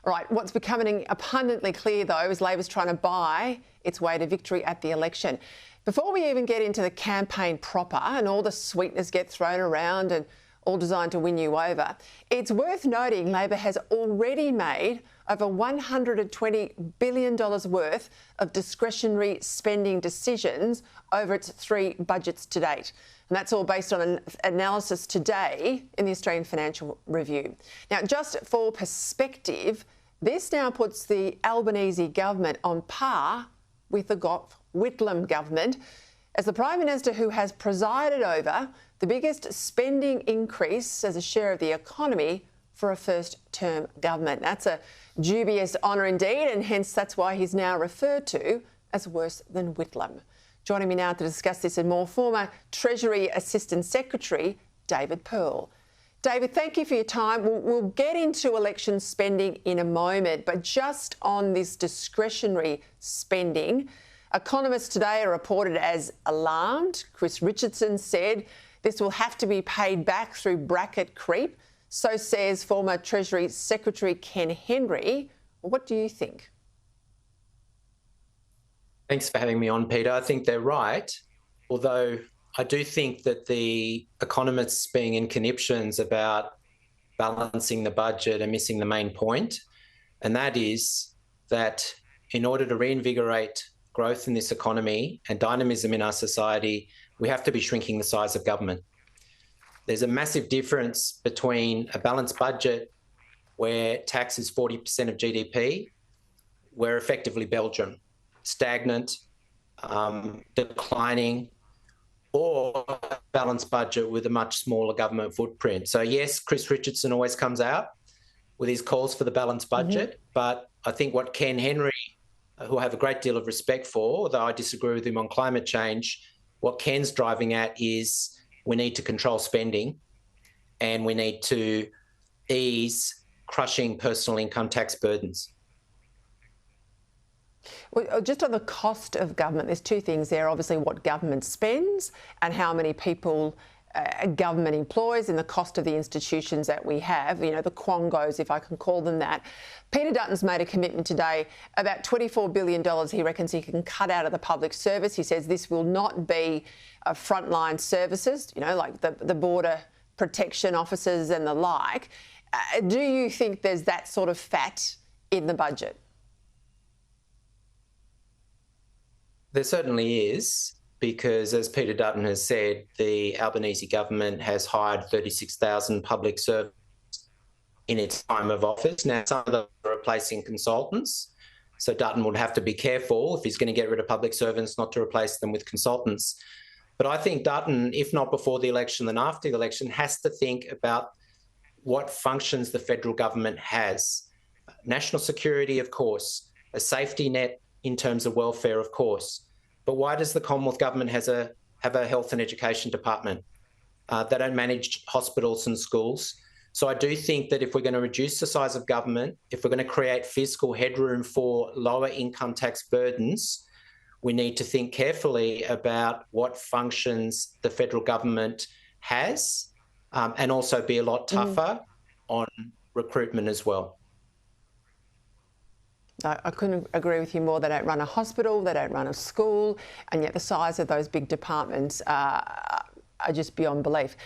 All right, what's becoming abundantly clear, though, is Labor's trying to buy its way to victory at the election. Before we even get into the campaign proper and all the sweeteners get thrown around and all designed to win you over, it's worth noting Labor has already made over $120 billion worth of discretionary spending decisions over its 3 budgets to date. And that's all based on an analysis today in the Australian Financial Review. Now, just for perspective, this now puts the Albanese government on par with the Gough Whitlam government as the Prime Minister who has presided over the biggest spending increase as a share of the economy for a first-term government. That's a dubious honour indeed, and hence that's why he's now referred to as worse than Whitlam. Joining me now to discuss this and more, former Treasury Assistant Secretary David Pearl. David, thank you for your time. We'll get into election spending in a moment, but just on this discretionary spending, economists today are reported as alarmed. Chris Richardson said this will have to be paid back through bracket creep. So says former Treasury Secretary Ken Henry. What do you think? Thanks for having me on, Peter. I think they're right, although I do think that the economists being in conniptions about balancing the budget are missing the main point, and that is that in order to reinvigorate growth in this economy and dynamism in our society, we have to be shrinking the size of government. There's a massive difference between a balanced budget where tax is 40% of GDP. We're effectively Belgium, stagnant, declining, or a balanced budget with a much smaller government footprint. So yes, Chris Richardson always comes out with his calls for the balanced budget, but I think what Ken Henry, who I have a great deal of respect for, although I disagree with him on climate change, what Ken's driving at is we need to control spending and we need to ease crushing personal income tax burdens. Well, just on the cost of government, there's 2 things there. Obviously, what government spends and how many people government employs and the cost of the institutions that we have, you know, the quongos, if I can call them that. Peter Dutton's made a commitment today about $24 billion he reckons he can cut out of the public service. He says this will not be frontline services, you know, like the border protection officers and the like. Do you think there's that sort of fat in the budget? There certainly is, because as Peter Dutton has said, the Albanese government has hired 36,000 public servants in its time of office. Now, some of them are replacing consultants, so Dutton would have to be careful if he's going to get rid of public servants not to replace them with consultants. But I think Dutton, if not before the election, then after the election, has to think about what functions the federal government has. National security, of course, a safety net in terms of welfare, of course. But why does the Commonwealth Government have a health and education department? They don't manage hospitals and schools. So I do think that if we're going to reduce the size of government, if we're going to create fiscal headroom for lower income tax burdens, we need to think carefully about what functions the federal government has, and also be a lot tougher on recruitment as well. I couldn't agree with you more. They don't run a hospital, they don't run a school, and yet the size of those big departments are just beyond belief.